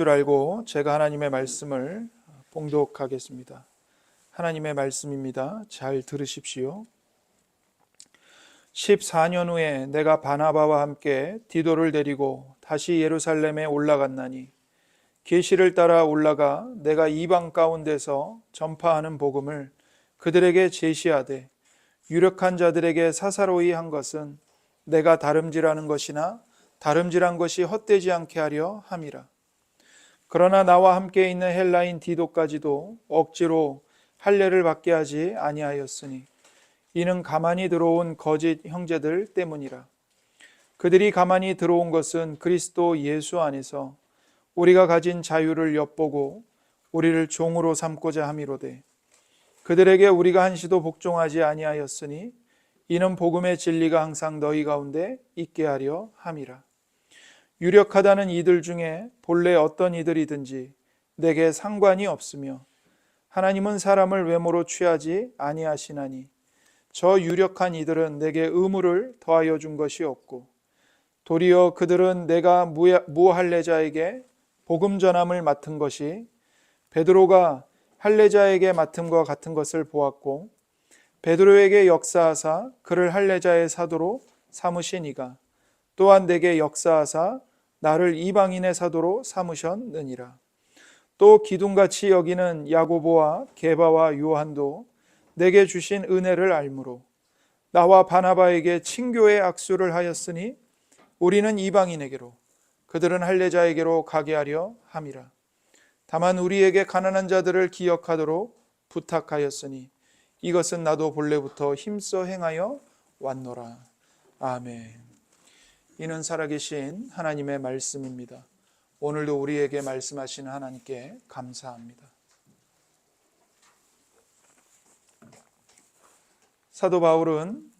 줄 알고 제가 하나님의 말씀을 봉독하겠습니다. 하나님의 말씀입니다. 잘 들으십시오. 14년 후에 내가 바나바와 함께 디도를 데리고 다시 예루살렘에 올라갔나니 계시를 따라 올라가 내가 이방 가운데서 전파하는 복음을 그들에게 제시하되 유력한 자들에게 사사로이 한 것은 내가 다름질하는 것이나 다름질한 것이 헛되지 않게 하려 함이라. 그러나 나와 함께 있는 헬라인 디도까지도 억지로 할례를 받게 하지 아니하였으니 이는 가만히 들어온 거짓 형제들 때문이라. 그들이 가만히 들어온 것은 그리스도 예수 안에서 우리가 가진 자유를 엿보고 우리를 종으로 삼고자 함이로되 그들에게 우리가 한시도 복종하지 아니하였으니 이는 복음의 진리가 항상 너희 가운데 있게 하려 함이라. 유력하다는 이들 중에 본래 어떤 이들이든지 내게 상관이 없으며 하나님은 사람을 외모로 취하지 아니하시나니 저 유력한 이들은 내게 의무를 더하여 준 것이 없고 도리어 그들은 내가 무할례자에게 복음 전함을 맡은 것이 베드로가 할례자에게 맡음과 같은 것을 보았고 베드로에게 역사하사 그를 할례자의 사도로 삼으신 이가 또한 내게 역사하사 나를 이방인의 사도로 삼으셨느니라. 또 기둥같이 여기는 야고보와 게바와 요한도 내게 주신 은혜를 알므로 나와 바나바에게 친교의 악수를 하였으니 우리는 이방인에게로 그들은 할례자에게로 가게 하려 함이라. 다만 우리에게 가난한 자들을 기억하도록 부탁하였으니 이것은 나도 본래부터 힘써 행하여 왔노라. 아멘. 이는 살아계신 하나님의 말씀입니다. 오늘도 우리에게 말씀하시는 하나님께 감사합니다. 사도 바울은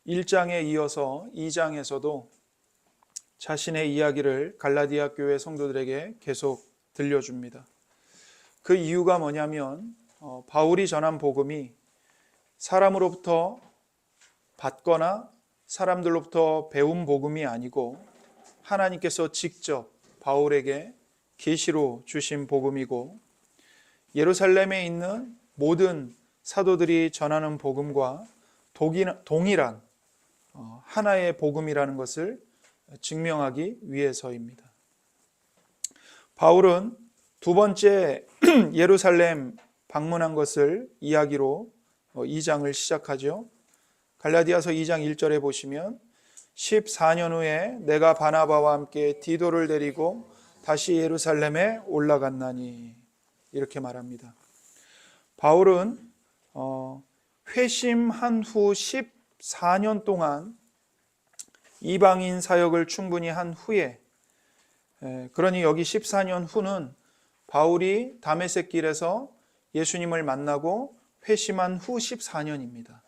1장에 이어서 2장에서도 자신의 이야기를 갈라디아 교회 성도들에게 계속 들려줍니다. 그 이유가 뭐냐면 바울이 전한 복음이 사람으로부터 받거나 사람들로부터 배운 복음이 아니고 하나님께서 직접 바울에게 계시로 주신 복음이고 예루살렘에 있는 모든 사도들이 전하는 복음과 동일한 하나의 복음이라는 것을 증명하기 위해서입니다. 바울은 두 번째 예루살렘 방문한 것을 이야기로 2장을 시작하죠. 갈라디아서 2장 1절에 보시면 14년 후에 내가 바나바와 함께 디도를 데리고 다시 예루살렘에 올라갔나니 이렇게 말합니다. 바울은 회심한 후 14년 동안 이방인 사역을 충분히 한 후에 그러니 여기 14년 후는 바울이 다메섹 길에서 예수님을 만나고 회심한 후 14년입니다.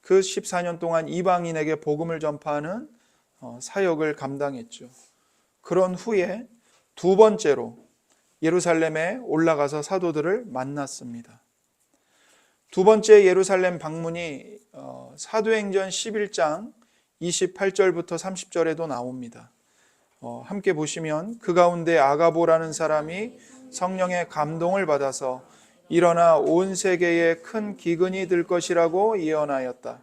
그 14년 동안 이방인에게 복음을 전파하는 사역을 감당했죠. 그런 후에 두 번째로 예루살렘에 올라가서 사도들을 만났습니다. 두 번째 예루살렘 방문이 사도행전 11장 28절부터 30절에도 나옵니다. 함께 보시면 그 가운데 아가보라는 사람이 성령의 감동을 받아서 일어나 온 세계에 큰 기근이 들 것이라고 예언하였다.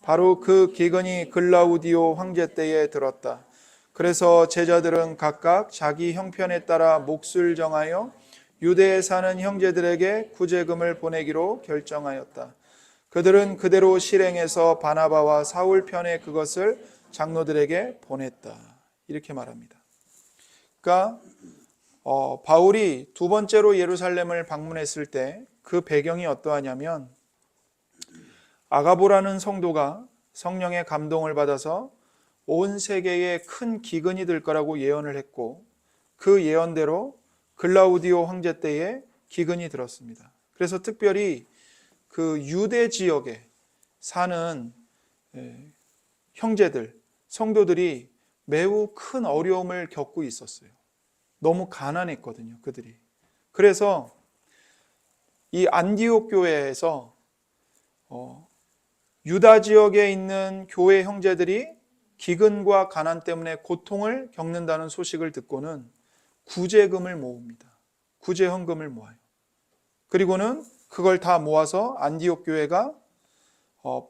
바로 그 기근이 글라우디오 황제 때에 들었다. 그래서 제자들은 각각 자기 형편에 따라 몫을 정하여 유대에 사는 형제들에게 구제금을 보내기로 결정하였다. 그들은 그대로 실행해서 바나바와 사울 편에 그것을 장로들에게 보냈다. 이렇게 말합니다. 그러니까 바울이 두 번째로 예루살렘을 방문했을 때 그 배경이 어떠하냐면 아가보라는 성도가 성령의 감동을 받아서 온 세계에 큰 기근이 들 거라고 예언을 했고 그 예언대로 글라우디오 황제 때에 기근이 들었습니다. 그래서 특별히 그 유대 지역에 사는 형제들, 성도들이 매우 큰 어려움을 겪고 있었어요. 너무 가난했거든요, 그들이. 그래서 이 안디옥 교회에서 유다 지역에 있는 교회 형제들이 기근과 가난 때문에 고통을 겪는다는 소식을 듣고는 구제금을 모읍니다. 구제 헌금을 모아요. 그리고는 그걸 다 모아서 안디옥 교회가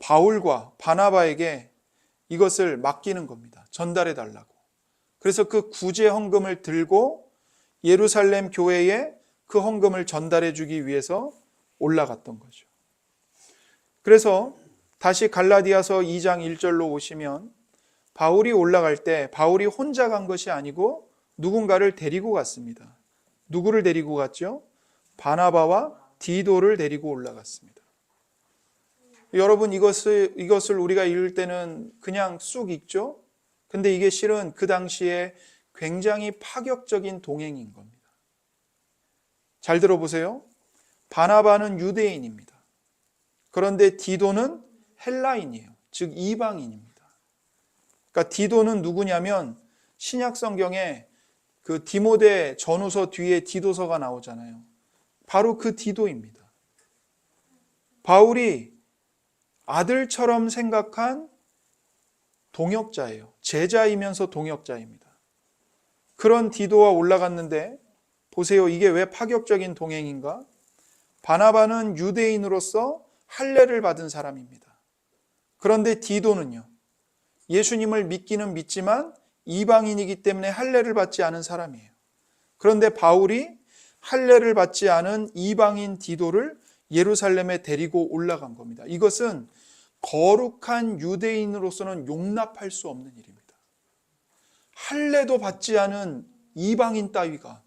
바울과 바나바에게 이것을 맡기는 겁니다. 전달해 달라고. 그래서 그 구제 헌금을 들고 예루살렘 교회에 그 헌금을 전달해 주기 위해서 올라갔던 거죠. 그래서 다시 갈라디아서 2장 1절로 오시면 바울이 올라갈 때 바울이 혼자 간 것이 아니고 누군가를 데리고 갔습니다. 누구를 데리고 갔죠? 바나바와 디도를 데리고 올라갔습니다. 여러분, 이것을 우리가 읽을 때는 그냥 쑥 읽죠? 근데 이게 실은 그 당시에 굉장히 파격적인 동행인 겁니다. 잘 들어보세요. 바나바는 유대인입니다. 그런데 디도는 헬라인이에요. 즉 이방인입니다. 그러니까 디도는 누구냐면 신약 성경에 그 디모데 전후서 뒤에 디도서가 나오잖아요. 바로 그 디도입니다. 바울이 아들처럼 생각한 동역자예요. 제자이면서 동역자입니다. 그런 디도와 올라갔는데 보세요. 이게 왜 파격적인 동행인가? 바나바는 유대인으로서 할례를 받은 사람입니다. 그런데 디도는요. 예수님을 믿기는 믿지만 이방인이기 때문에 할례를 받지 않은 사람이에요. 그런데 바울이 할례를 받지 않은 이방인 디도를 예루살렘에 데리고 올라간 겁니다. 이것은 거룩한 유대인으로서는 용납할 수 없는 일입니다. 할례도 받지 않은 이방인 따위가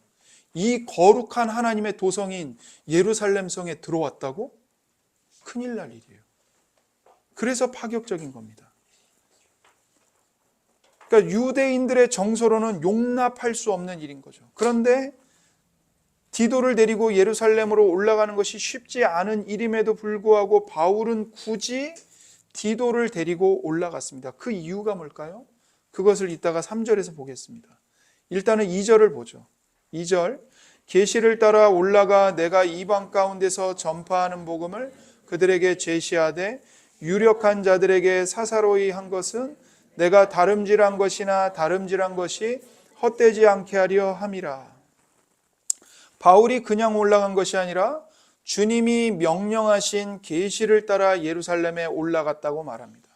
이 거룩한 하나님의 도성인 예루살렘 성에 들어왔다고? 큰일 날 일이에요. 그래서 파격적인 겁니다. 그러니까 유대인들의 정서로는 용납할 수 없는 일인 거죠. 그런데 디도를 데리고 예루살렘으로 올라가는 것이 쉽지 않은 일임에도 불구하고 바울은 굳이 디도를 데리고 올라갔습니다. 그 이유가 뭘까요? 그것을 이따가 3절에서 보겠습니다. 일단은 2절을 보죠. 2절, 계시를 따라 올라가 내가 이방 가운데서 전파하는 복음을 그들에게 제시하되 유력한 자들에게 사사로이 한 것은 내가 다름질한 것이나 다름질한 것이 헛되지 않게 하려 함이라. 바울이 그냥 올라간 것이 아니라 주님이 명령하신 계시를 따라 예루살렘에 올라갔다고 말합니다.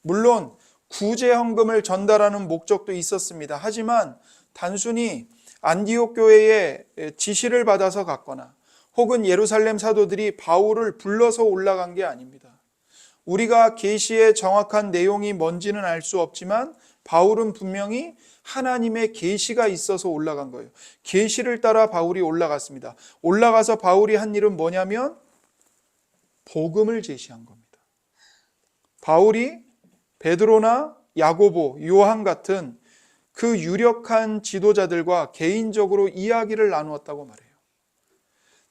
물론 구제 헌금을 전달하는 목적도 있었습니다. 하지만 단순히 안디옥 교회의 지시를 받아서 갔거나 혹은 예루살렘 사도들이 바울을 불러서 올라간 게 아닙니다. 우리가 계시의 정확한 내용이 뭔지는 알 수 없지만 바울은 분명히 하나님의 계시가 있어서 올라간 거예요. 계시를 따라 바울이 올라갔습니다. 올라가서 바울이 한 일은 뭐냐면 복음을 제시한 겁니다. 바울이 베드로나 야고보, 요한 같은 그 유력한 지도자들과 개인적으로 이야기를 나누었다고 말해요.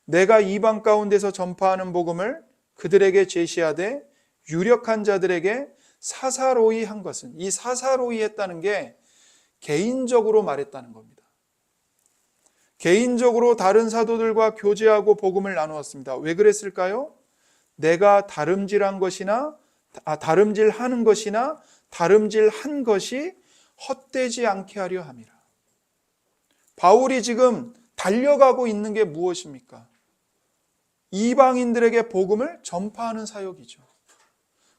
내가 이방 가운데서 전파하는 복음을 그들에게 제시하되 유력한 자들에게 사사로이 한 것은, 이 사사로이 했다는 게 개인적으로 말했다는 겁니다. 개인적으로 다른 사도들과 교제하고 복음을 나누었습니다. 왜 그랬을까요? 내가 다름질한 것이나 다름질하는 것이나 다름질한 것이 헛되지 않게 하려 함이라. 바울이 지금 달려가고 있는 게 무엇입니까? 이방인들에게 복음을 전파하는 사역이죠.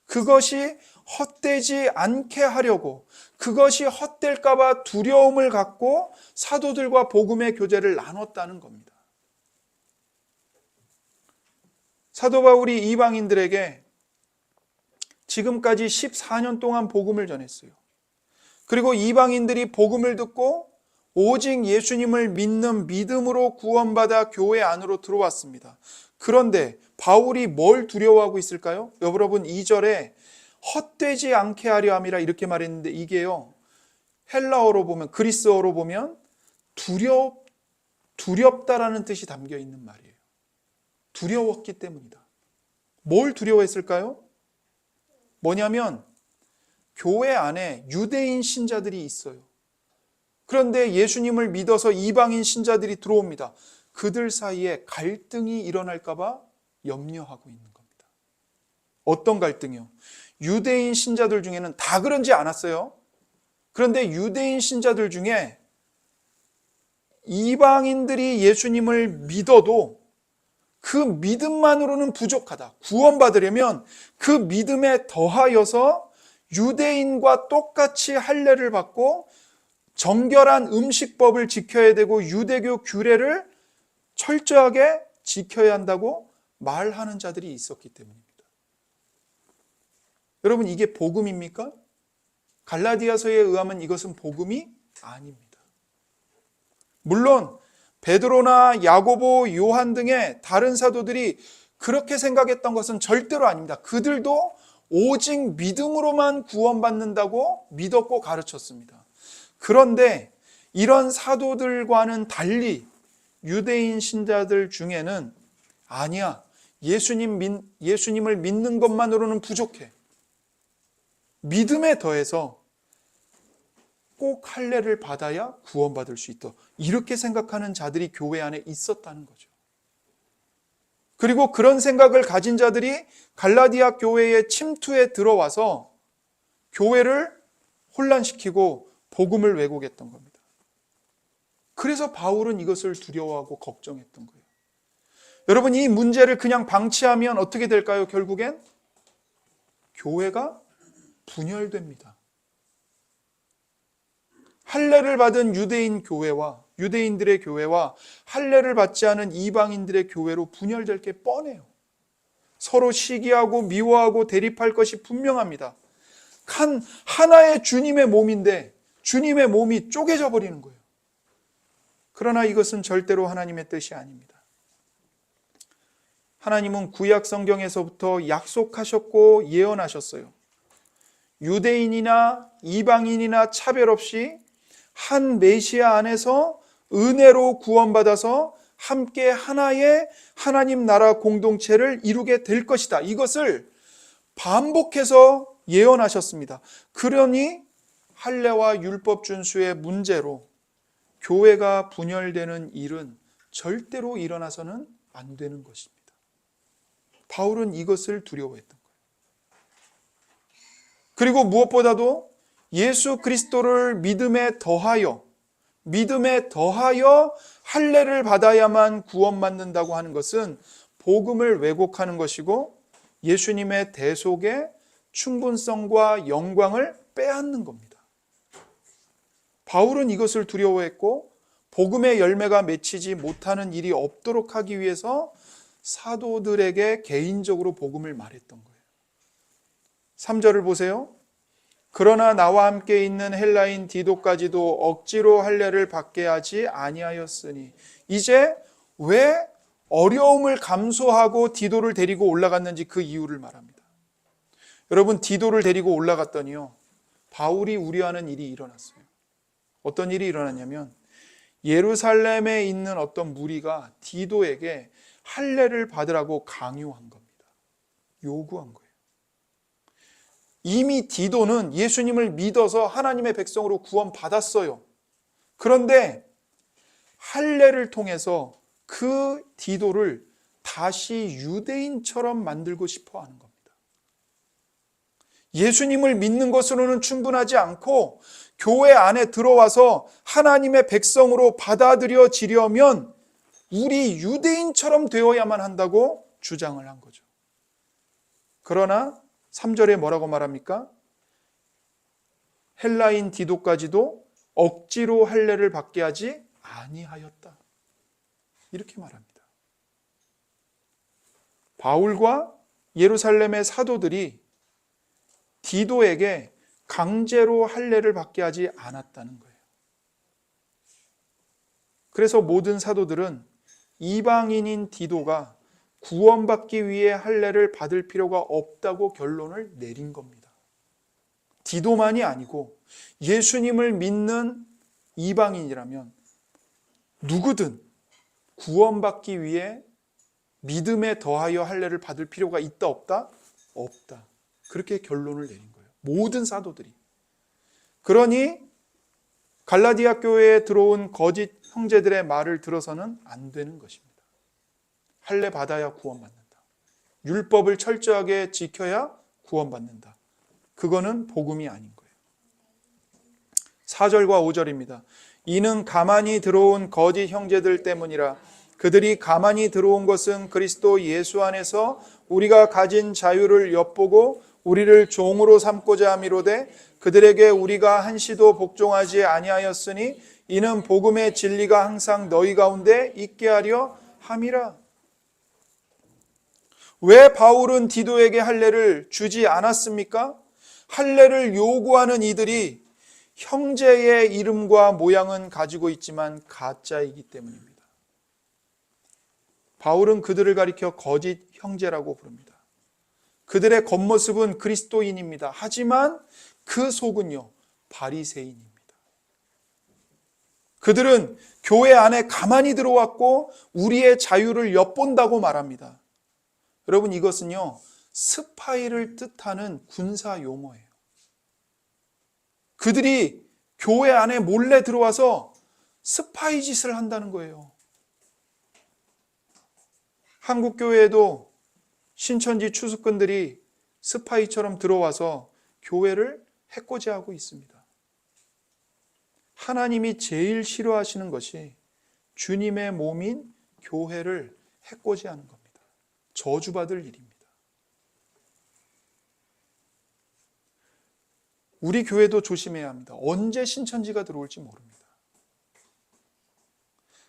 그것이 헛되지 않게 하려고, 그것이 헛될까 봐 두려움을 갖고 사도들과 복음의 교제를 나눴다는 겁니다. 사도 바울이 이방인들에게 지금까지 14년 동안 복음을 전했어요. 그리고 이방인들이 복음을 듣고 오직 예수님을 믿는 믿음으로 구원받아 교회 안으로 들어왔습니다. 그런데 바울이 뭘 두려워하고 있을까요? 여러분 2절에 헛되지 않게 하려 함이라 이렇게 말했는데 이게요, 헬라어로 보면, 그리스어로 보면 두렵다라는 뜻이 담겨 있는 말이에요. 두려웠기 때문이다. 뭘 두려워했을까요? 뭐냐면 교회 안에 유대인 신자들이 있어요. 그런데 예수님을 믿어서 이방인 신자들이 들어옵니다. 그들 사이에 갈등이 일어날까 봐 염려하고 있는 겁니다. 어떤 갈등이요? 유대인 신자들 중에는 다 그런지 않았어요. 그런데 유대인 신자들 중에 이방인들이 예수님을 믿어도 그 믿음만으로는 부족하다. 구원받으려면 그 믿음에 더하여서 유대인과 똑같이 할례를 받고 정결한 음식법을 지켜야 되고 유대교 규례를 철저하게 지켜야 한다고 말하는 자들이 있었기 때문입니다. 여러분, 이게 복음입니까? 갈라디아서에 의하면 이것은 복음이 아닙니다. 물론 베드로나 야고보, 요한 등의 다른 사도들이 그렇게 생각했던 것은 절대로 아닙니다. 그들도 오직 믿음으로만 구원받는다고 믿었고 가르쳤습니다. 그런데 이런 사도들과는 달리 유대인 신자들 중에는 아니야, 예수님을 믿는 것만으로는 부족해. 믿음에 더해서 꼭 할례를 받아야 구원받을 수 있다. 이렇게 생각하는 자들이 교회 안에 있었다는 거죠. 그리고 그런 생각을 가진 자들이 갈라디아 교회의 침투에 들어와서 교회를 혼란시키고 복음을 왜곡했던 겁니다. 그래서 바울은 이것을 두려워하고 걱정했던 거예요. 여러분, 이 문제를 그냥 방치하면 어떻게 될까요? 결국엔 교회가 분열됩니다. 할례를 받은 유대인 교회와 유대인들의 교회와 할례를 받지 않은 이방인들의 교회로 분열될 게 뻔해요. 서로 시기하고 미워하고 대립할 것이 분명합니다. 하나의 주님의 몸인데 주님의 몸이 쪼개져 버리는 거예요. 그러나 이것은 절대로 하나님의 뜻이 아닙니다. 하나님은 구약 성경에서부터 약속하셨고 예언하셨어요. 유대인이나 이방인이나 차별 없이 한 메시아 안에서 은혜로 구원받아서 함께 하나의 하나님 나라 공동체를 이루게 될 것이다. 이것을 반복해서 예언하셨습니다. 그러니 할례와 율법 준수의 문제로 교회가 분열되는 일은 절대로 일어나서는 안 되는 것입니다. 바울은 이것을 두려워했던 거예요. 그리고 무엇보다도 예수 그리스도를 믿음에 더하여 할례를 받아야만 구원받는다고 하는 것은 복음을 왜곡하는 것이고 예수님의 대속의 충분성과 영광을 빼앗는 겁니다. 바울은 이것을 두려워했고 복음의 열매가 맺히지 못하는 일이 없도록 하기 위해서 사도들에게 개인적으로 복음을 말했던 거예요. 3절을 보세요. 그러나 나와 함께 있는 헬라인 디도까지도 억지로 할례를 받게 하지 아니하였으니. 이제 왜 어려움을 감수하고 디도를 데리고 올라갔는지 그 이유를 말합니다. 여러분, 디도를 데리고 올라갔더니요, 바울이 우려하는 일이 일어났어요. 어떤 일이 일어났냐면 예루살렘에 있는 어떤 무리가 디도에게 할례를 받으라고 강요한 겁니다. 요구한 거예요. 이미 디도는 예수님을 믿어서 하나님의 백성으로 구원받았어요. 그런데 할례를 통해서 그 디도를 다시 유대인처럼 만들고 싶어 하는 겁니다. 예수님을 믿는 것으로는 충분하지 않고 교회 안에 들어와서 하나님의 백성으로 받아들여지려면 우리 유대인처럼 되어야만 한다고 주장을 한 거죠. 그러나 3절에 뭐라고 말합니까? 헬라인 디도까지도 억지로 할례를 받게 하지 아니하였다. 이렇게 말합니다. 바울과 예루살렘의 사도들이 디도에게 강제로 할례를 받게 하지 않았다는 거예요. 그래서 모든 사도들은 이방인인 디도가 구원받기 위해 할례를 받을 필요가 없다고 결론을 내린 겁니다. 디도만이 아니고 예수님을 믿는 이방인이라면 누구든 구원받기 위해 믿음에 더하여 할례를 받을 필요가 있다 없다? 없다. 그렇게 결론을 내린 거예요. 모든 사도들이. 그러니 갈라디아 교회에 들어온 거짓 형제들의 말을 들어서는 안 되는 것입니다. 할례 받아야 구원받는다. 율법을 철저하게 지켜야 구원받는다. 그거는 복음이 아닌 거예요. 4절과 5절입니다. 이는 가만히 들어온 거짓 형제들 때문이라. 그들이 가만히 들어온 것은 그리스도 예수 안에서 우리가 가진 자유를 엿보고 우리를 종으로 삼고자 함이로되 그들에게 우리가 한시도 복종하지 아니하였으니 이는 복음의 진리가 항상 너희 가운데 있게 하려 함이라. 왜 바울은 디도에게 할례를 주지 않았습니까? 할례를 요구하는 이들이 형제의 이름과 모양은 가지고 있지만 가짜이기 때문입니다. 바울은 그들을 가리켜 거짓 형제라고 부릅니다. 그들의 겉모습은 그리스도인입니다. 하지만 그 속은요, 바리새인입니다. 그들은 교회 안에 가만히 들어왔고 우리의 자유를 엿본다고 말합니다. 여러분, 이것은요, 스파이를 뜻하는 군사 용어예요. 그들이 교회 안에 몰래 들어와서 스파이 짓을 한다는 거예요. 한국 교회에도 신천지 추수꾼들이 스파이처럼 들어와서 교회를 해코지하고 있습니다. 하나님이 제일 싫어하시는 것이 주님의 몸인 교회를 해코지하는 겁니다. 저주받을 일입니다. 우리 교회도 조심해야 합니다. 언제 신천지가 들어올지 모릅니다.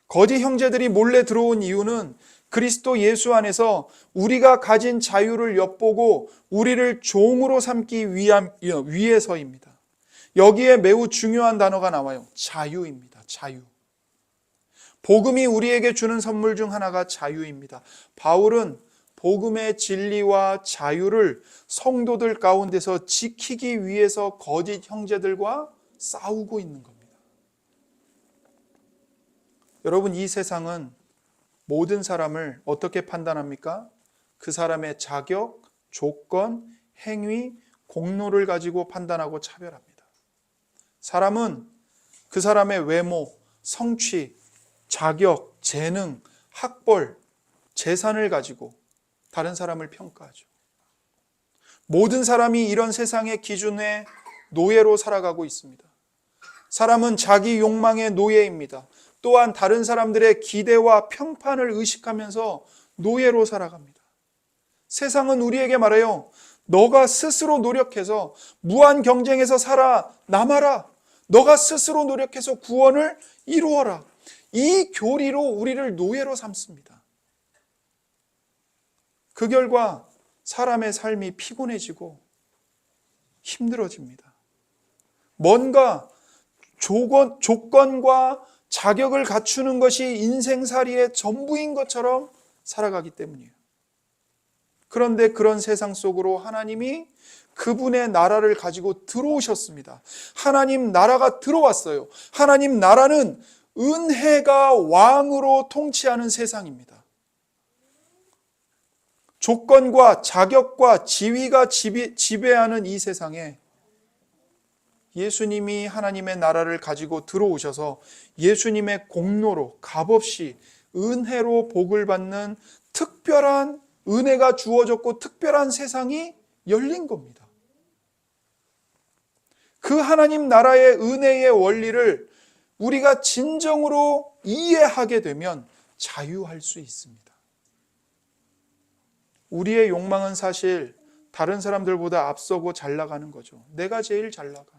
거짓 형제들이 몰래 들어온 이유는 그리스도 예수 안에서 우리가 가진 자유를 엿보고 우리를 종으로 삼기 위해서입니다. 여기에 매우 중요한 단어가 나와요. 자유입니다. 자유. 복음이 우리에게 주는 선물 중 하나가 자유입니다. 바울은 복음의 진리와 자유를 성도들 가운데서 지키기 위해서 거짓 형제들과 싸우고 있는 겁니다. 여러분, 이 세상은 모든 사람을 어떻게 판단합니까? 그 사람의 자격, 조건, 행위, 공로를 가지고 판단하고 차별합니다. 사람은 그 사람의 외모, 성취, 자격, 재능, 학벌, 재산을 가지고 다른 사람을 평가하죠. 모든 사람이 이런 세상의 기준에 노예로 살아가고 있습니다. 사람은 자기 욕망의 노예입니다. 또한 다른 사람들의 기대와 평판을 의식하면서 노예로 살아갑니다. 세상은 우리에게 말해요. 너가 스스로 노력해서 무한 경쟁에서 살아남아라. 너가 스스로 노력해서 구원을 이루어라. 이 교리로 우리를 노예로 삼습니다. 그 결과 사람의 삶이 피곤해지고 힘들어집니다. 뭔가 조건과 자격을 갖추는 것이 인생살이의 전부인 것처럼 살아가기 때문이에요. 그런데 그런 세상 속으로 하나님이 그분의 나라를 가지고 들어오셨습니다. 하나님 나라가 들어왔어요. 하나님 나라는 은혜가 왕으로 통치하는 세상입니다. 조건과 자격과 지위가 지배하는 이 세상에 예수님이 하나님의 나라를 가지고 들어오셔서 예수님의 공로로 값없이 은혜로 복을 받는 특별한 은혜가 주어졌고 특별한 세상이 열린 겁니다. 그 하나님 나라의 은혜의 원리를 우리가 진정으로 이해하게 되면 자유할 수 있습니다. 우리의 욕망은 사실 다른 사람들보다 앞서고 잘 나가는 거죠. 내가 제일 잘 나가.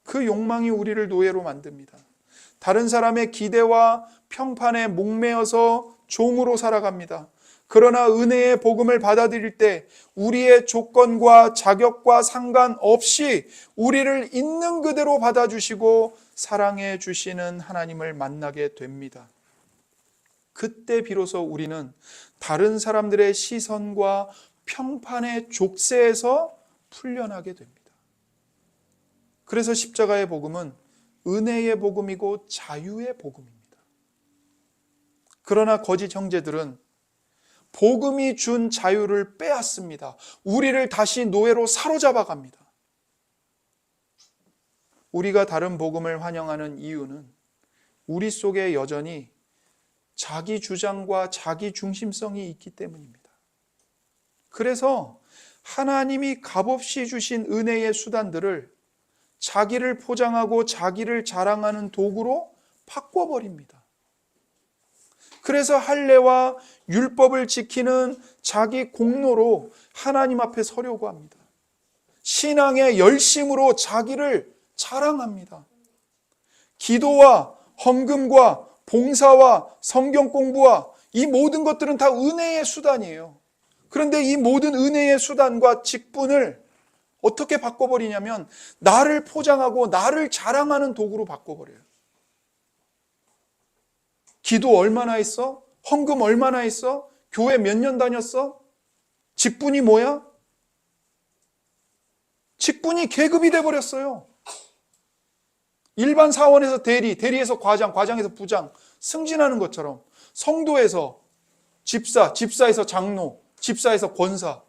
그 욕망이 우리를 노예로 만듭니다. 다른 사람의 기대와 평판에 목매어서 종으로 살아갑니다. 그러나 은혜의 복음을 받아들일 때 우리의 조건과 자격과 상관없이 우리를 있는 그대로 받아주시고 사랑해 주시는 하나님을 만나게 됩니다. 그때 비로소 우리는 다른 사람들의 시선과 평판의 족쇄에서 풀려나게 됩니다. 그래서 십자가의 복음은 은혜의 복음이고 자유의 복음입니다. 그러나 거짓 형제들은 복음이 준 자유를 빼앗습니다. 우리를 다시 노예로 사로잡아 갑니다. 우리가 다른 복음을 환영하는 이유는 우리 속에 여전히 자기 주장과 자기 중심성이 있기 때문입니다. 그래서 하나님이 값없이 주신 은혜의 수단들을 자기를 포장하고 자기를 자랑하는 도구로 바꿔버립니다. 그래서 할례와 율법을 지키는 자기 공로로 하나님 앞에 서려고 합니다. 신앙의 열심으로 자기를 자랑합니다. 기도와 헌금과 봉사와 성경 공부와 이 모든 것들은 다 은혜의 수단이에요. 그런데 이 모든 은혜의 수단과 직분을 어떻게 바꿔버리냐면 나를 포장하고 나를 자랑하는 도구로 바꿔버려요. 기도 얼마나 했어? 헌금 얼마나 했어? 교회 몇 년 다녔어? 직분이 뭐야? 직분이 계급이 돼버렸어요. 일반 사원에서 대리, 대리에서 과장, 과장에서 부장 승진하는 것처럼 성도에서 집사, 집사에서 장로, 집사에서 권사.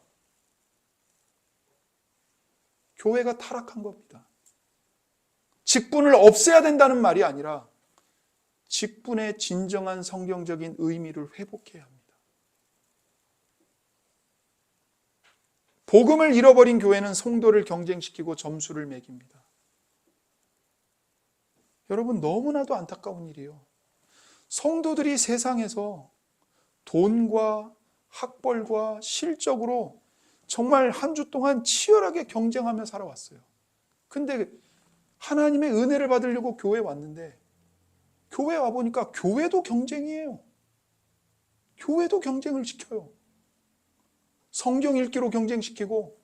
교회가 타락한 겁니다. 직분을 없애야 된다는 말이 아니라 직분의 진정한 성경적인 의미를 회복해야 합니다. 복음을 잃어버린 교회는 성도를 경쟁시키고 점수를 매깁니다. 여러분, 너무나도 안타까운 일이에요. 성도들이 세상에서 돈과 학벌과 실적으로 정말 한 주 동안 치열하게 경쟁하며 살아왔어요. 근데 하나님의 은혜를 받으려고 교회에 왔는데 교회에 와보니까 교회도 경쟁이에요. 교회도 경쟁을 시켜요. 성경 읽기로 경쟁시키고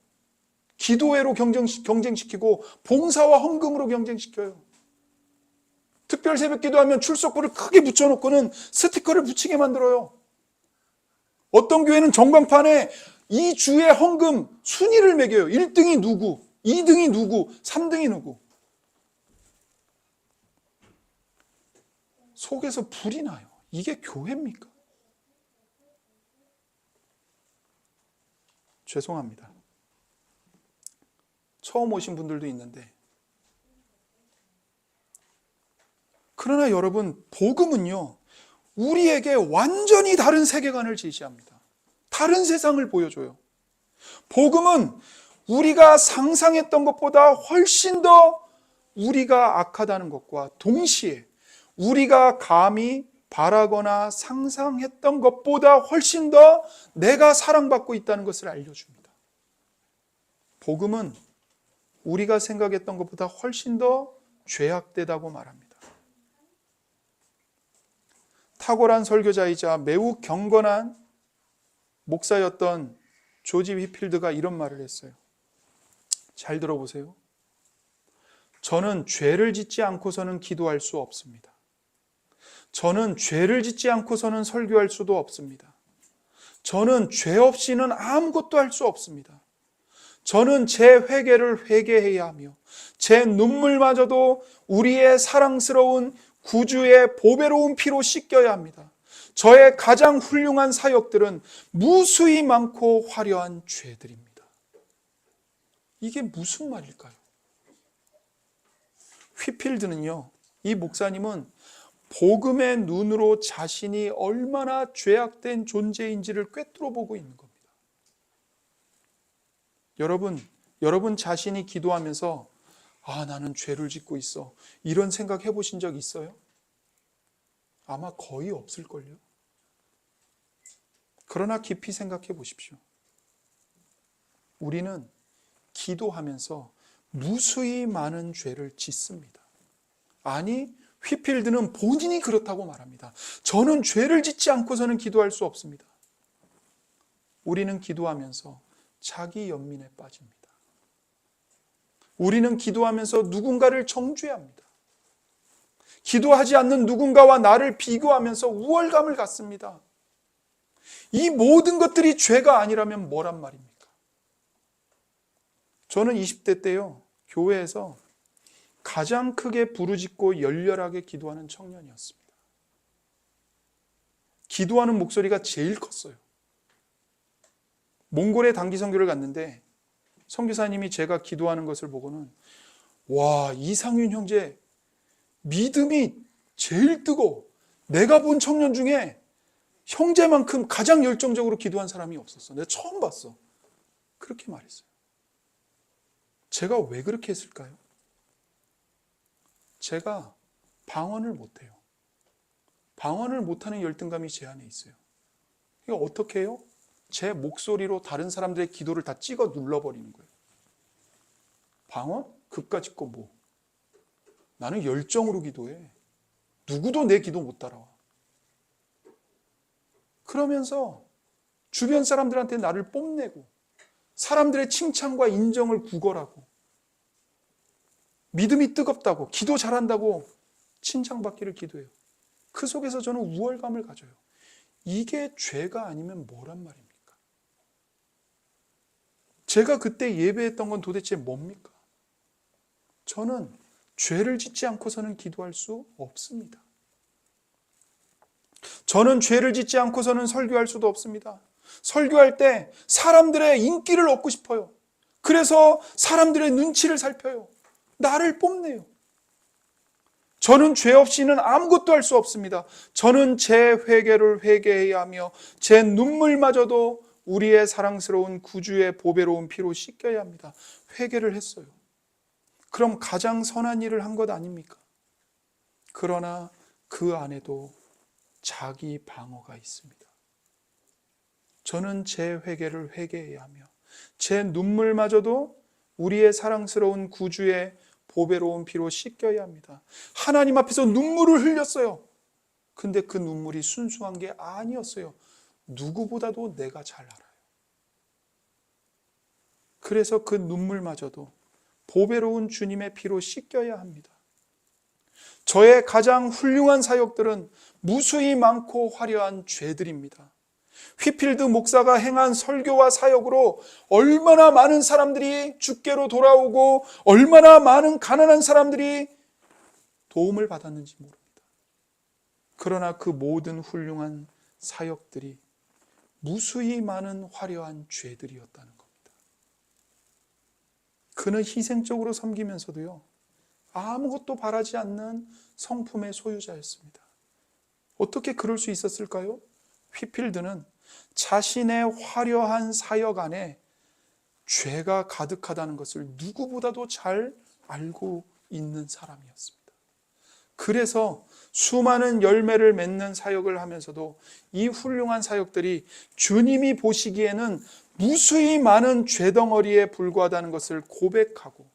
기도회로 경쟁시키고 봉사와 헌금으로 경쟁시켜요. 특별 새벽 기도하면 출석부를 크게 붙여놓고는 스티커를 붙이게 만들어요. 어떤 교회는 전광판에 이 주의 헌금 순위를 매겨요. 1등이 누구, 2등이 누구, 3등이 누구. 속에서 불이 나요. 이게 교회입니까? 죄송합니다. 처음 오신 분들도 있는데, 그러나 여러분, 복음은요, 우리에게 완전히 다른 세계관을 제시합니다. 다른 세상을 보여줘요. 복음은 우리가 상상했던 것보다 훨씬 더 우리가 악하다는 것과 동시에 우리가 감히 바라거나 상상했던 것보다 훨씬 더 내가 사랑받고 있다는 것을 알려줍니다. 복음은 우리가 생각했던 것보다 훨씬 더 죄악되다고 말합니다. 탁월한 설교자이자 매우 경건한 목사였던 조지 휘필드가 이런 말을 했어요. 잘 들어보세요. 저는 죄를 짓지 않고서는 기도할 수 없습니다. 저는 죄를 짓지 않고서는 설교할 수도 없습니다. 저는 죄 없이는 아무것도 할 수 없습니다. 저는 제 회개를 회개해야 하며 제 눈물마저도 우리의 사랑스러운 구주의 보배로운 피로 씻겨야 합니다. 저의 가장 훌륭한 사역들은 무수히 많고 화려한 죄들입니다. 이게 무슨 말일까요? 휘필드는요, 이 목사님은 복음의 눈으로 자신이 얼마나 죄악된 존재인지를 꿰뚫어 보고 있는 겁니다. 여러분 자신이 기도하면서 나는 죄를 짓고 있어, 이런 생각 해보신 적 있어요? 아마 거의 없을걸요. 그러나 깊이 생각해 보십시오. 우리는 기도하면서 무수히 많은 죄를 짓습니다. 아니, 휘필드는 본인이 그렇다고 말합니다. 저는 죄를 짓지 않고서는 기도할 수 없습니다. 우리는 기도하면서 자기 연민에 빠집니다. 우리는 기도하면서 누군가를 정죄합니다. 기도하지 않는 누군가와 나를 비교하면서 우월감을 갖습니다. 이 모든 것들이 죄가 아니라면 뭐란 말입니까? 저는 20대 때요, 교회에서 가장 크게 부르짖고 열렬하게 기도하는 청년이었습니다. 기도하는 목소리가 제일 컸어요. 몽골에 단기 선교를 갔는데 선교사님이 제가 기도하는 것을 보고는 와, 이상윤 형제 믿음이 제일 뜨거워. 내가 본 청년 중에 형제만큼 가장 열정적으로 기도한 사람이 없었어. 내가 처음 봤어. 그렇게 말했어요. 제가 왜 그렇게 했을까요? 제가 방언을 못해요. 방언을 못하는 열등감이 제 안에 있어요. 이거 어떻게 해요? 제 목소리로 다른 사람들의 기도를 다 찍어 눌러버리는 거예요. 방언? 그까짓 거 뭐. 나는 열정으로 기도해. 누구도 내 기도 못 따라와. 그러면서 주변 사람들한테 나를 뽐내고 사람들의 칭찬과 인정을 구걸하고 믿음이 뜨겁다고 기도 잘한다고 칭찬받기를 기도해요. 그 속에서 저는 우월감을 가져요. 이게 죄가 아니면 뭐란 말입니까? 제가 그때 예배했던 건 도대체 뭡니까? 저는 죄를 짓지 않고서는 기도할 수 없습니다. 저는 죄를 짓지 않고서는 설교할 수도 없습니다. 설교할 때 사람들의 인기를 얻고 싶어요. 그래서 사람들의 눈치를 살펴요. 나를 뽐내요. 저는 죄 없이는 아무것도 할 수 없습니다. 저는 제 회개를 회개해야 하며 제 눈물마저도 우리의 사랑스러운 구주의 보배로운 피로 씻겨야 합니다. 회개를 했어요. 그럼 가장 선한 일을 한 것 아닙니까? 그러나 그 안에도 자기 방어가 있습니다. 저는 제 회개를 회개해야 하며 제 눈물마저도 우리의 사랑스러운 구주의 보배로운 피로 씻겨야 합니다. 하나님 앞에서 눈물을 흘렸어요. 근데 그 눈물이 순수한 게 아니었어요. 누구보다도 내가 잘 알아요. 그래서 그 눈물마저도 보배로운 주님의 피로 씻겨야 합니다. 저의 가장 훌륭한 사역들은 무수히 많고 화려한 죄들입니다. 휘필드 목사가 행한 설교와 사역으로 얼마나 많은 사람들이 주께로 돌아오고 얼마나 많은 가난한 사람들이 도움을 받았는지 모릅니다. 그러나 그 모든 훌륭한 사역들이 무수히 많은 화려한 죄들이었다는 겁니다. 그는 희생적으로 섬기면서도요, 아무것도 바라지 않는 성품의 소유자였습니다. 어떻게 그럴 수 있었을까요? 휘필드는 자신의 화려한 사역 안에 죄가 가득하다는 것을 누구보다도 잘 알고 있는 사람이었습니다. 그래서 수많은 열매를 맺는 사역을 하면서도 이 훌륭한 사역들이 주님이 보시기에는 무수히 많은 죄덩어리에 불과하다는 것을 고백하고,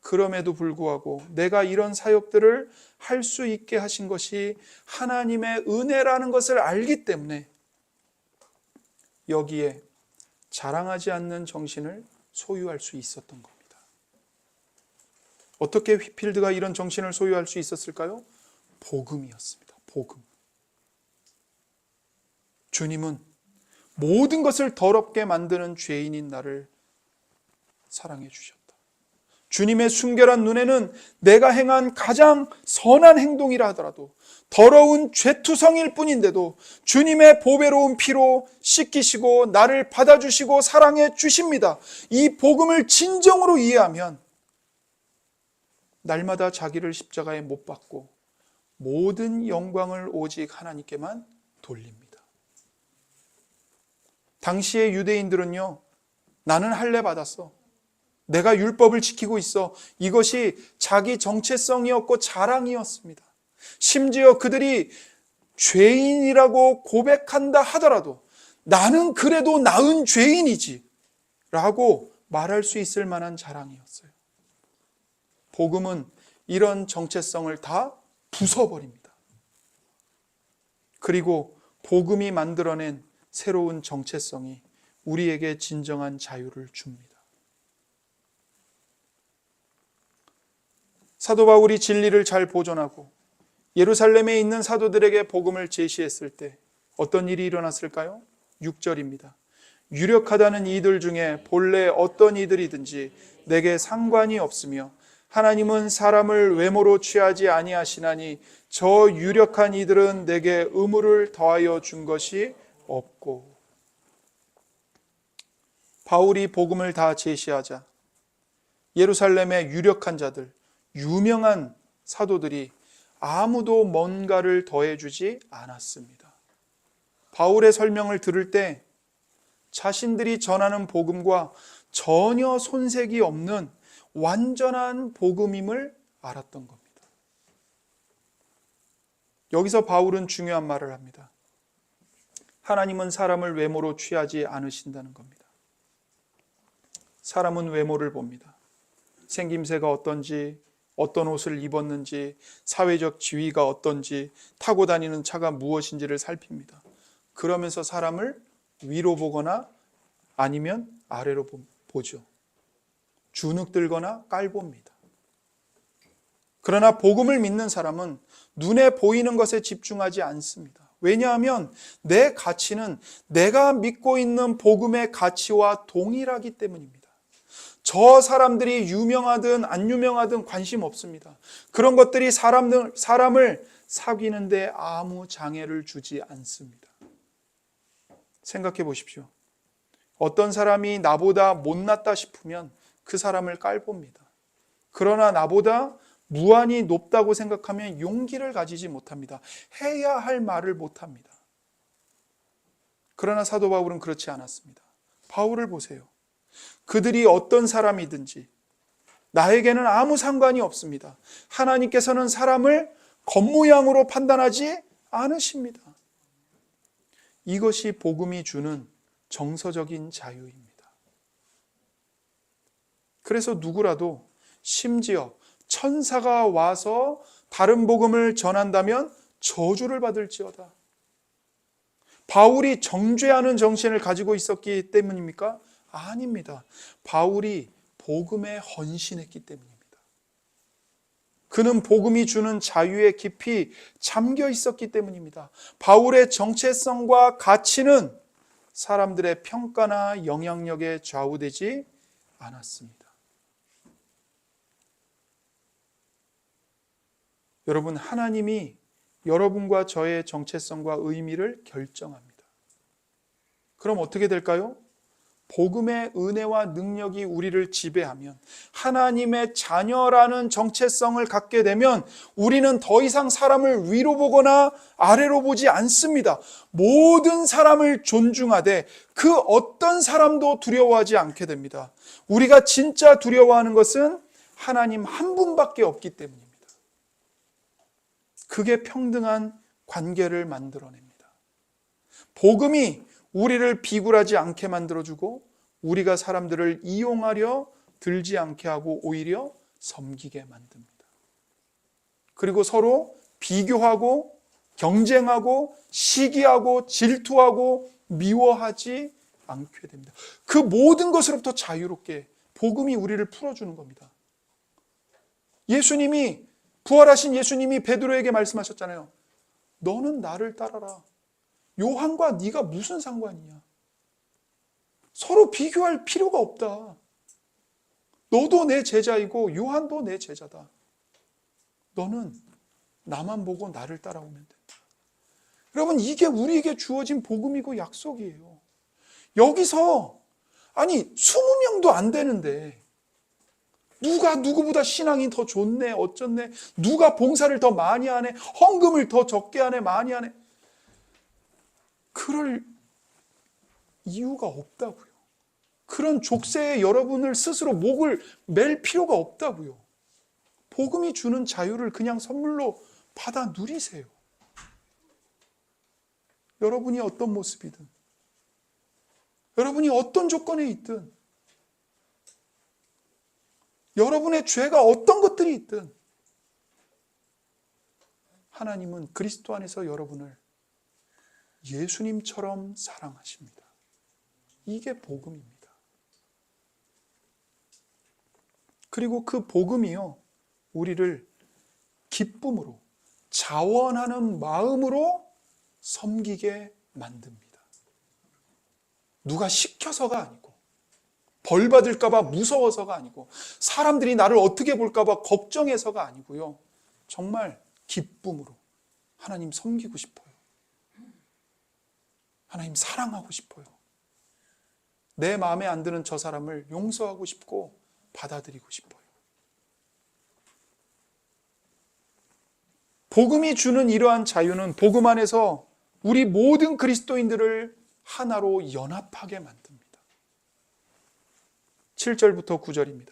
그럼에도 불구하고 내가 이런 사역들을 할 수 있게 하신 것이 하나님의 은혜라는 것을 알기 때문에 여기에 자랑하지 않는 정신을 소유할 수 있었던 겁니다. 어떻게 휘필드가 이런 정신을 소유할 수 있었을까요? 복음이었습니다. 복음. 주님은 모든 것을 더럽게 만드는 죄인인 나를 사랑해 주셨다. 주님의 순결한 눈에는 내가 행한 가장 선한 행동이라 하더라도 더러운 죄투성일 뿐인데도 주님의 보배로운 피로 씻기시고 나를 받아주시고 사랑해 주십니다. 이 복음을 진정으로 이해하면 날마다 자기를 십자가에 못 박고 모든 영광을 오직 하나님께만 돌립니다. 당시의 유대인들은요, 나는 할례 받았어, 내가 율법을 지키고 있어, 이것이 자기 정체성이었고 자랑이었습니다. 심지어 그들이 죄인이라고 고백한다 하더라도 나는 그래도 나은 죄인이지 라고 말할 수 있을 만한 자랑이었어요. 복음은 이런 정체성을 다 부숴버립니다. 그리고 복음이 만들어낸 새로운 정체성이 우리에게 진정한 자유를 줍니다. 사도 바울이 진리를 잘 보존하고 예루살렘에 있는 사도들에게 복음을 제시했을 때 어떤 일이 일어났을까요? 6절입니다. 유력하다는 이들 중에 본래 어떤 이들이든지 내게 상관이 없으며 하나님은 사람을 외모로 취하지 아니하시나니 저 유력한 이들은 내게 의무를 더하여 준 것이 없고. 바울이 복음을 다 제시하자 예루살렘의 유력한 자들, 유명한 사도들이 아무도 뭔가를 더해주지 않았습니다. 바울의 설명을 들을 때 자신들이 전하는 복음과 전혀 손색이 없는 완전한 복음임을 알았던 겁니다. 여기서 바울은 중요한 말을 합니다. 하나님은 사람을 외모로 취하지 않으신다는 겁니다. 사람은 외모를 봅니다. 생김새가 어떤지, 어떤 옷을 입었는지, 사회적 지위가 어떤지, 타고 다니는 차가 무엇인지를 살핍니다. 그러면서 사람을 위로 보거나 아니면 아래로 보죠. 주눅들거나 깔봅니다. 그러나 복음을 믿는 사람은 눈에 보이는 것에 집중하지 않습니다. 왜냐하면 내 가치는 내가 믿고 있는 복음의 가치와 동일하기 때문입니다. 저 사람들이 유명하든 안 유명하든 관심 없습니다. 그런 것들이 사람을 사귀는데 아무 장애를 주지 않습니다. 생각해 보십시오. 어떤 사람이 나보다 못났다 싶으면 그 사람을 깔봅니다. 그러나 나보다 무한히 높다고 생각하면 용기를 가지지 못합니다. 해야 할 말을 못합니다. 그러나 사도 바울은 그렇지 않았습니다. 바울을 보세요. 그들이 어떤 사람이든지 나에게는 아무 상관이 없습니다. 하나님께서는 사람을 겉모양으로 판단하지 않으십니다. 이것이 복음이 주는 정서적인 자유입니다. 그래서 누구라도 심지어 천사가 와서 다른 복음을 전한다면 저주를 받을지어다. 바울이 정죄하는 정신을 가지고 있었기 때문입니까? 아닙니다. 바울이 복음에 헌신했기 때문입니다. 그는 복음이 주는 자유에 깊이 잠겨 있었기 때문입니다. 바울의 정체성과 가치는 사람들의 평가나 영향력에 좌우되지 않았습니다. 여러분, 하나님이 여러분과 저의 정체성과 의미를 결정합니다. 그럼 어떻게 될까요? 복음의 은혜와 능력이 우리를 지배하면, 하나님의 자녀라는 정체성을 갖게 되면 우리는 더 이상 사람을 위로 보거나 아래로 보지 않습니다. 모든 사람을 존중하되 그 어떤 사람도 두려워하지 않게 됩니다. 우리가 진짜 두려워하는 것은 하나님 한 분밖에 없기 때문입니다. 그게 평등한 관계를 만들어냅니다. 복음이 우리를 비굴하지 않게 만들어주고 우리가 사람들을 이용하려 들지 않게 하고 오히려 섬기게 만듭니다. 그리고 서로 비교하고 경쟁하고 시기하고 질투하고 미워하지 않게 됩니다. 그 모든 것으로부터 자유롭게 복음이 우리를 풀어주는 겁니다. 부활하신 예수님이 베드로에게 말씀하셨잖아요. 너는 나를 따라라. 요한과 네가 무슨 상관이냐? 서로 비교할 필요가 없다. 너도 내 제자이고 요한도 내 제자다. 너는 나만 보고 나를 따라오면 된다. 여러분, 이게 우리에게 주어진 복음이고 약속이에요. 여기서 20명도 안 되는데 누가 누구보다 신앙이 더 좋네, 어쩌네, 누가 봉사를 더 많이 하네, 헌금을 더 적게 하네, 많이 하네. 그럴 이유가 없다고요. 그런 족쇄에 여러분을 스스로 목을 맬 필요가 없다고요. 복음이 주는 자유를 그냥 선물로 받아 누리세요. 여러분이 어떤 모습이든, 여러분이 어떤 조건에 있든, 여러분의 죄가 어떤 것들이 있든 하나님은 그리스도 안에서 여러분을 예수님처럼 사랑하십니다. 이게 복음입니다. 그리고 그 복음이요, 우리를 기쁨으로, 자원하는 마음으로 섬기게 만듭니다. 누가 시켜서가 아니고, 벌 받을까 봐 무서워서가 아니고, 사람들이 나를 어떻게 볼까 봐 걱정해서가 아니고요. 정말 기쁨으로 하나님 섬기고 싶어요. 하나님 사랑하고 싶어요. 내 마음에 안 드는 저 사람을 용서하고 싶고 받아들이고 싶어요. 복음이 주는 이러한 자유는 복음 안에서 우리 모든 그리스도인들을 하나로 연합하게 만듭니다. 7절부터 9절입니다.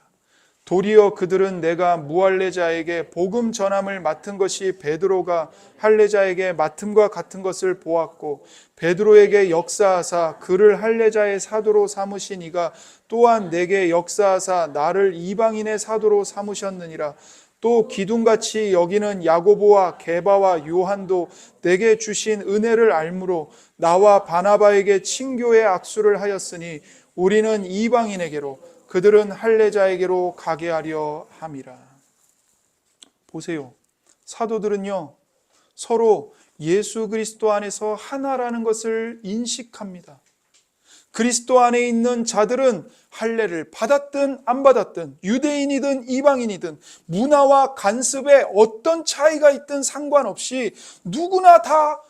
도리어 그들은 내가 무할례자에게 복음 전함을 맡은 것이 베드로가 할례자에게 맡음과 같은 것을 보았고 베드로에게 역사하사 그를 할례자의 사도로 삼으신 이가 또한 내게 역사하사 나를 이방인의 사도로 삼으셨느니라. 또 기둥같이 여기는 야고보와 게바와 요한도 내게 주신 은혜를 알므로 나와 바나바에게 친교의 악수를 하였으니 우리는 이방인에게로 그들은 할례자에게로 가게 하려 함이라. 보세요. 사도들은요, 서로 예수 그리스도 안에서 하나라는 것을 인식합니다. 그리스도 안에 있는 자들은 할례를 받았든 안 받았든 유대인이든 이방인이든 문화와 관습에 어떤 차이가 있든 상관없이 누구나 다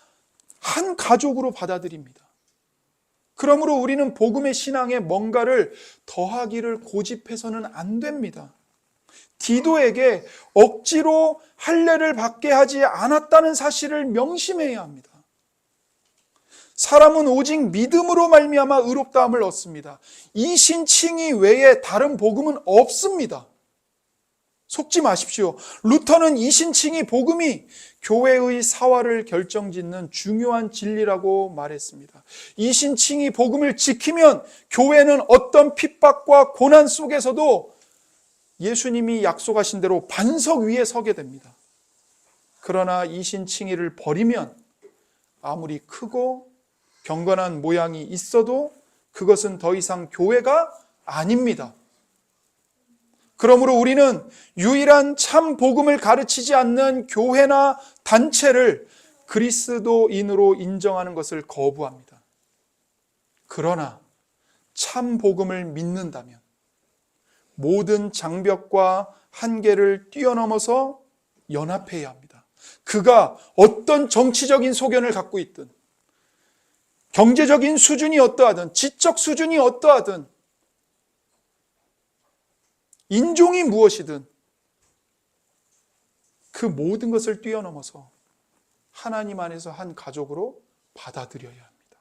한 가족으로 받아들입니다. 그러므로 우리는 복음의 신앙에 뭔가를 더하기를 고집해서는 안 됩니다. 디도에게 억지로 할례를 받게 하지 않았다는 사실을 명심해야 합니다. 사람은 오직 믿음으로 말미암아 의롭다함을 얻습니다. 이 신칭이 외에 다른 복음은 없습니다. 속지 마십시오. 루터는 이 신칭이 복음이 교회의 사활을 결정짓는 중요한 진리라고 말했습니다. 이 신칭이 복음을 지키면 교회는 어떤 핍박과 고난 속에서도 예수님이 약속하신 대로 반석 위에 서게 됩니다. 그러나 이 신칭의를 버리면 아무리 크고 경건한 모양이 있어도 그것은 더 이상 교회가 아닙니다. 그러므로 우리는 유일한 참 복음을 가르치지 않는 교회나 단체를 그리스도인으로 인정하는 것을 거부합니다. 그러나 참 복음을 믿는다면 모든 장벽과 한계를 뛰어넘어서 연합해야 합니다. 그가 어떤 정치적인 소견을 갖고 있든 경제적인 수준이 어떠하든 지적 수준이 어떠하든 인종이 무엇이든 그 모든 것을 뛰어넘어서 하나님 안에서 한 가족으로 받아들여야 합니다.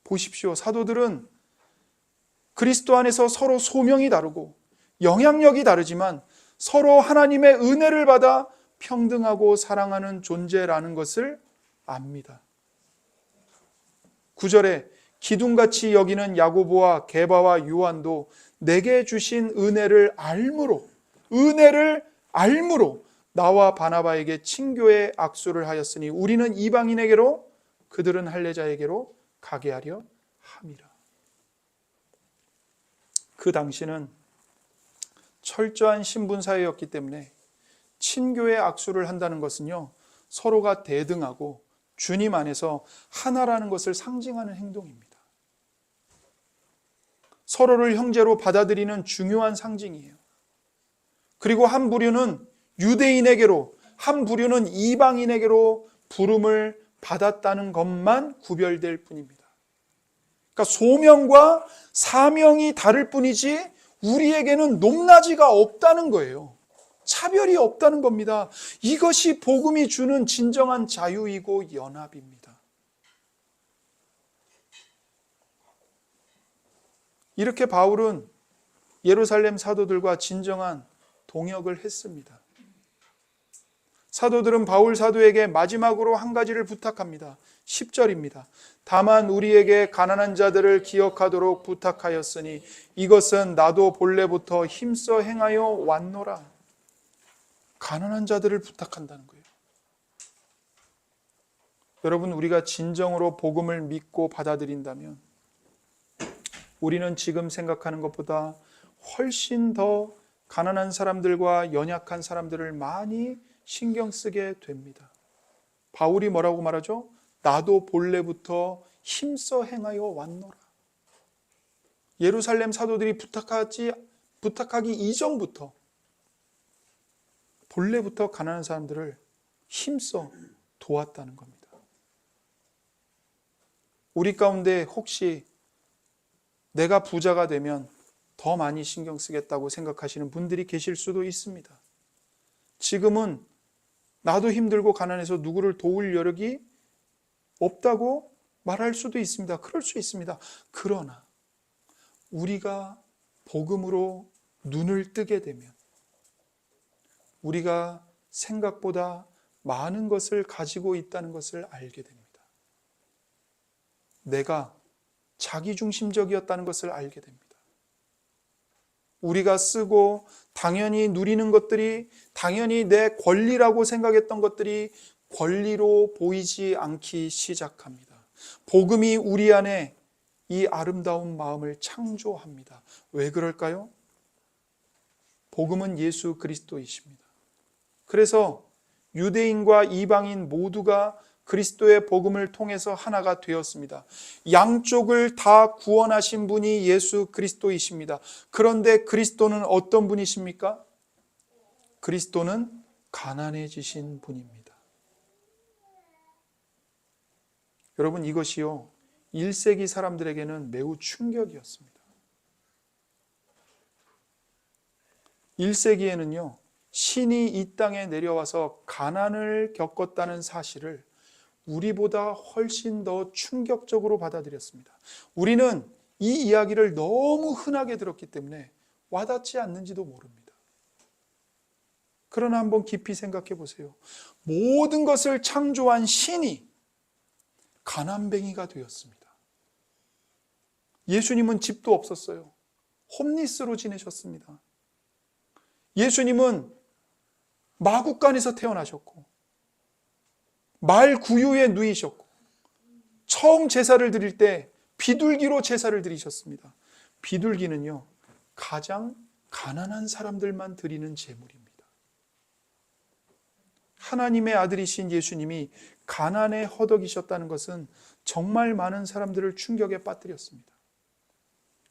보십시오. 사도들은 그리스도 안에서 서로 소명이 다르고 영향력이 다르지만 서로 하나님의 은혜를 받아 평등하고 사랑하는 존재라는 것을 압니다. 9절에 기둥같이 여기는 야고보와 게바와 요한도 내게 주신 은혜를 알므로 나와 바나바에게 친교의 악수를 하였으니 우리는 이방인에게로 그들은 할례자에게로 가게 하려 함이라. 그 당시는 철저한 신분 사회였기 때문에 친교의 악수를 한다는 것은요, 서로가 대등하고 주님 안에서 하나라는 것을 상징하는 행동입니다. 서로를 형제로 받아들이는 중요한 상징이에요. 그리고 한 부류는 유대인에게로, 한 부류는 이방인에게로 부름을 받았다는 것만 구별될 뿐입니다. 그러니까 소명과 사명이 다를 뿐이지 우리에게는 높낮이가 없다는 거예요. 차별이 없다는 겁니다. 이것이 복음이 주는 진정한 자유이고 연합입니다. 이렇게 바울은 예루살렘 사도들과 진정한 동역을 했습니다. 사도들은 바울 사도에게 마지막으로 한 가지를 부탁합니다. 10절입니다. 다만 우리에게 가난한 자들을 기억하도록 부탁하였으니 이것은 나도 본래부터 힘써 행하여 왔노라. 가난한 자들을 부탁한다는 거예요. 여러분, 우리가 진정으로 복음을 믿고 받아들인다면 우리는 지금 생각하는 것보다 훨씬 더 가난한 사람들과 연약한 사람들을 많이 신경 쓰게 됩니다. 바울이 뭐라고 말하죠? 나도 본래부터 힘써 행하여 왔노라. 예루살렘 사도들이 부탁하기 이전부터 본래부터 가난한 사람들을 힘써 도왔다는 겁니다. 우리 가운데 혹시 내가 부자가 되면 더 많이 신경 쓰겠다고 생각하시는 분들이 계실 수도 있습니다. 지금은 나도 힘들고 가난해서 누구를 도울 여력이 없다고 말할 수도 있습니다. 그럴 수 있습니다. 그러나 우리가 복음으로 눈을 뜨게 되면 우리가 생각보다 많은 것을 가지고 있다는 것을 알게 됩니다. 내가 자기중심적이었다는 것을 알게 됩니다. 우리가 쓰고 당연히 누리는 것들이, 당연히 내 권리라고 생각했던 것들이 권리로 보이지 않기 시작합니다. 복음이 우리 안에 이 아름다운 마음을 창조합니다. 왜 그럴까요? 복음은 예수 그리스도이십니다. 그래서 유대인과 이방인 모두가 그리스도의 복음을 통해서 하나가 되었습니다. 양쪽을 다 구원하신 분이 예수 그리스도이십니다. 그런데 그리스도는 어떤 분이십니까? 그리스도는 가난해지신 분입니다. 여러분, 이것이요 1세기 사람들에게는 매우 충격이었습니다. 1세기에는요 신이 이 땅에 내려와서 가난을 겪었다는 사실을 우리보다 훨씬 더 충격적으로 받아들였습니다. 우리는 이 이야기를 너무 흔하게 들었기 때문에 와닿지 않는지도 모릅니다. 그러나 한번 깊이 생각해 보세요. 모든 것을 창조한 신이 가난뱅이가 되었습니다. 예수님은 집도 없었어요. 홈리스로 지내셨습니다. 예수님은 마구간에서 태어나셨고 말 구유에 누이셨고 처음 제사를 드릴 때 비둘기로 제사를 드리셨습니다. 비둘기는요 가장 가난한 사람들만 드리는 제물입니다. 하나님의 아들이신 예수님이 가난에 허덕이셨다는 것은 정말 많은 사람들을 충격에 빠뜨렸습니다.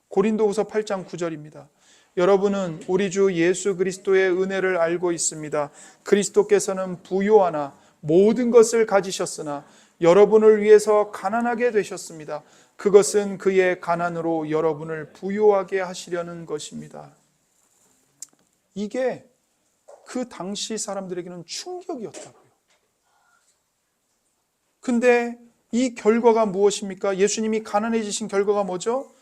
고린도후서 8장 9절입니다. 여러분은 우리 주 예수 그리스도의 은혜를 알고 있습니다. 그리스도께서는 부요하나 모든 것을 가지셨으나 여러분을 위해서 가난하게 되셨습니다. 그것은 그의 가난으로 여러분을 부요하게 하시려는 것입니다. 이게 그 당시 사람들에게는 충격이었다고요. 근데 이 결과가 무엇입니까? 예수님이 가난해지신 결과가 뭐죠?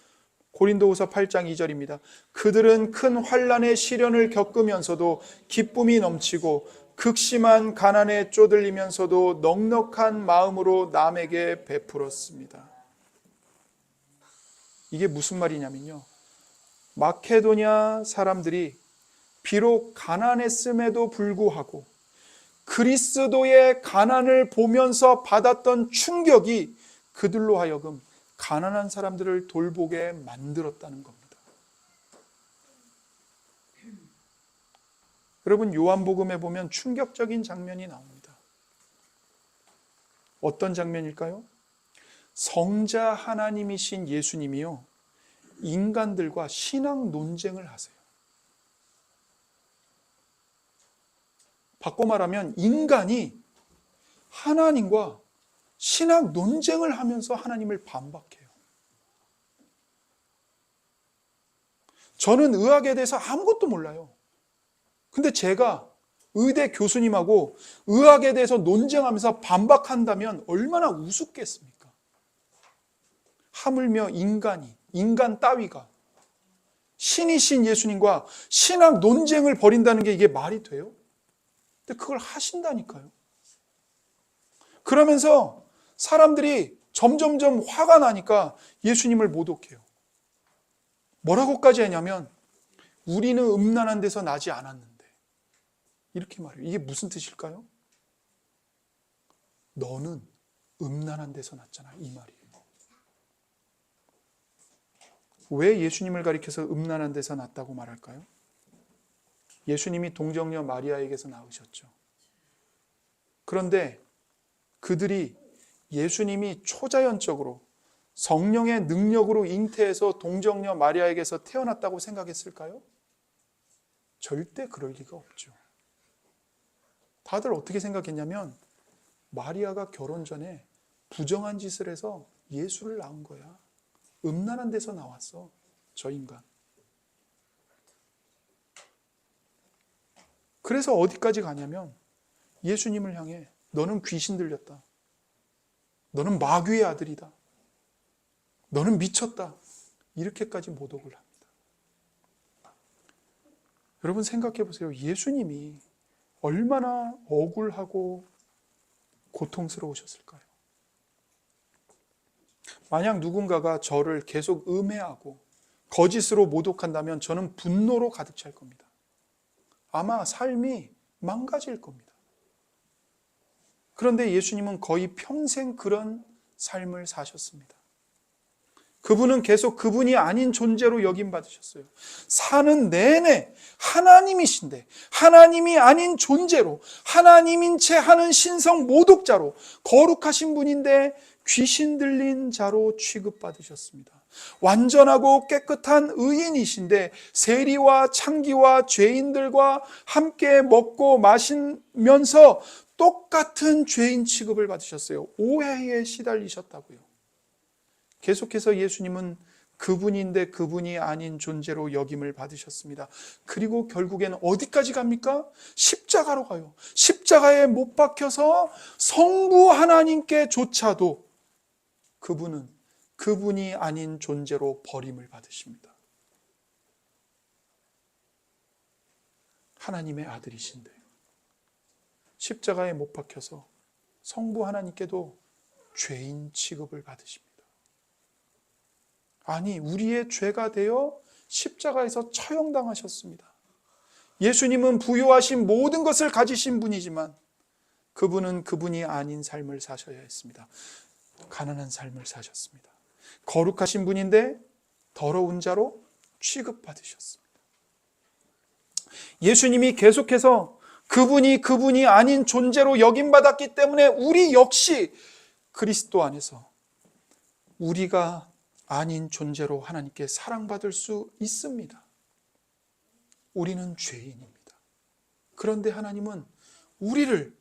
고린도후서 8장 2절입니다. 그들은 큰 환난의 시련을 겪으면서도 기쁨이 넘치고 극심한 가난에 쪼들리면서도 넉넉한 마음으로 남에게 베풀었습니다. 이게 무슨 말이냐면요. 마케도냐 사람들이 비록 가난했음에도 불구하고 그리스도의 가난을 보면서 받았던 충격이 그들로 하여금 가난한 사람들을 돌보게 만들었다는 겁니다. 여러분, 요한복음에 보면 충격적인 장면이 나옵니다. 어떤 장면일까요? 성자 하나님이신 예수님이요 인간들과 신앙 논쟁을 하세요. 바꿔 말하면 인간이 하나님과 신학 논쟁을 하면서 하나님을 반박해요. 저는 의학에 대해서 아무것도 몰라요. 근데 제가 의대 교수님하고 의학에 대해서 논쟁하면서 반박한다면 얼마나 우습겠습니까? 하물며 인간 따위가 신이신 예수님과 신학 논쟁을 벌인다는 게 이게 말이 돼요? 근데 그걸 하신다니까요. 그러면서 사람들이 점점점 화가 나니까 예수님을 모독해요. 뭐라고까지 하냐면 우리는 음란한 데서 나지 않았는데 이렇게 말해요. 이게 무슨 뜻일까요? 너는 음란한 데서 났잖아 이 말이에요. 왜 예수님을 가리켜서 음란한 데서 났다고 말할까요? 예수님이 동정녀 마리아에게서 낳으셨죠. 그런데 그들이 예수님이 초자연적으로 성령의 능력으로 잉태해서 동정녀 마리아에게서 태어났다고 생각했을까요? 절대 그럴 리가 없죠. 다들 어떻게 생각했냐면 마리아가 결혼 전에 부정한 짓을 해서 예수를 낳은 거야. 음란한 데서 나왔어, 저 인간. 그래서 어디까지 가냐면 예수님을 향해 너는 귀신 들렸다. 너는 마귀의 아들이다. 너는 미쳤다. 이렇게까지 모독을 합니다. 여러분 생각해 보세요. 예수님이 얼마나 억울하고 고통스러우셨을까요? 만약 누군가가 저를 계속 음해하고 거짓으로 모독한다면 저는 분노로 가득 찰 겁니다. 아마 삶이 망가질 겁니다. 그런데 예수님은 거의 평생 그런 삶을 사셨습니다. 그분은 계속 그분이 아닌 존재로 여김받으셨어요. 사는 내내 하나님이신데 하나님이 아닌 존재로, 하나님인 채 하는 신성 모독자로, 거룩하신 분인데 귀신 들린 자로 취급받으셨습니다. 완전하고 깨끗한 의인이신데 세리와 창기와 죄인들과 함께 먹고 마시면서 똑같은 죄인 취급을 받으셨어요. 오해에 시달리셨다고요. 계속해서 예수님은 그분인데 그분이 아닌 존재로 여김을 받으셨습니다. 그리고 결국엔 어디까지 갑니까? 십자가로 가요. 십자가에 못 박혀서 성부 하나님께조차도 그분은 그분이 아닌 존재로 버림을 받으십니다. 하나님의 아들이신데 십자가에 못 박혀서 성부 하나님께도 죄인 취급을 받으십니다. 아니, 우리의 죄가 되어 십자가에서 처형당하셨습니다. 예수님은 부유하신 모든 것을 가지신 분이지만 그분은 그분이 아닌 삶을 사셔야 했습니다. 가난한 삶을 사셨습니다. 거룩하신 분인데 더러운 자로 취급받으셨습니다. 예수님이 계속해서 그분이 아닌 존재로 여김받았기 때문에 우리 역시 그리스도 안에서 우리가 아닌 존재로 하나님께 사랑받을 수 있습니다. 우리는 죄인입니다. 그런데 하나님은 우리를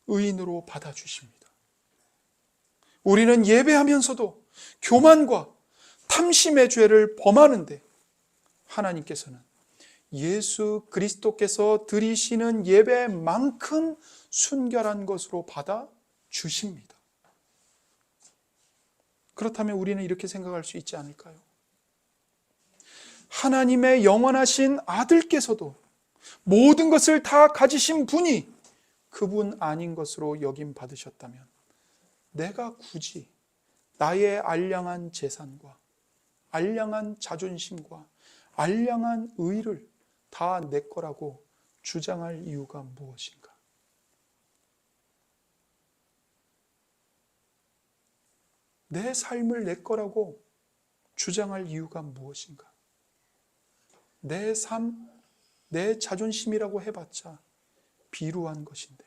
의인으로 받아주십니다. 우리는 예배하면서도 교만과 탐심의 죄를 범하는데 하나님께서는 예수 그리스도께서 드리시는 예배만큼 순결한 것으로 받아주십니다. 그렇다면 우리는 이렇게 생각할 수 있지 않을까요? 하나님의 영원하신 아들께서도 모든 것을 다 가지신 분이 그분 아닌 것으로 여김 받으셨다면 내가 굳이 나의 알량한 재산과 알량한 자존심과 알량한 의를 다 내 거라고 주장할 이유가 무엇인가? 내 삶을 내 거라고 주장할 이유가 무엇인가? 내 삶, 내 자존심이라고 해봤자 비루한 것인데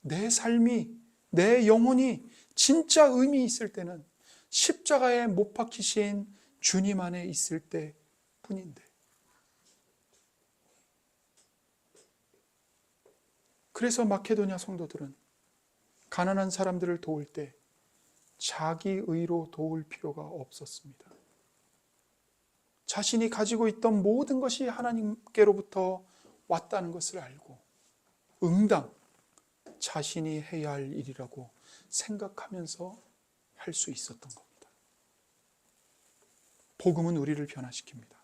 내 삶이, 내 영혼이 진짜 의미 있을 때는 십자가에 못 박히신 주님 안에 있을 때 뿐인데 그래서 마케도냐 성도들은 가난한 사람들을 도울 때 자기 의로 도울 필요가 없었습니다. 자신이 가지고 있던 모든 것이 하나님께로부터 왔다는 것을 알고 응당 자신이 해야 할 일이라고 생각하면서 할 수 있었던 겁니다. 복음은 우리를 변화시킵니다.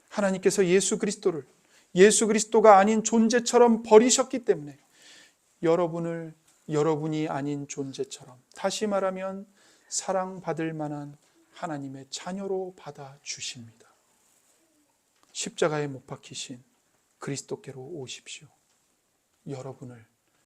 하나님께서 예수 그리스도를 예수 그리스도가 아닌 존재처럼 버리셨기 때문에 여러분을 여러분이 아닌 존재처럼, 다시 말하면 사랑받을 만한 하나님의 자녀로 받아주십니다. 십자가에 못 박히신 그리스도께로 오십시오. 여러분을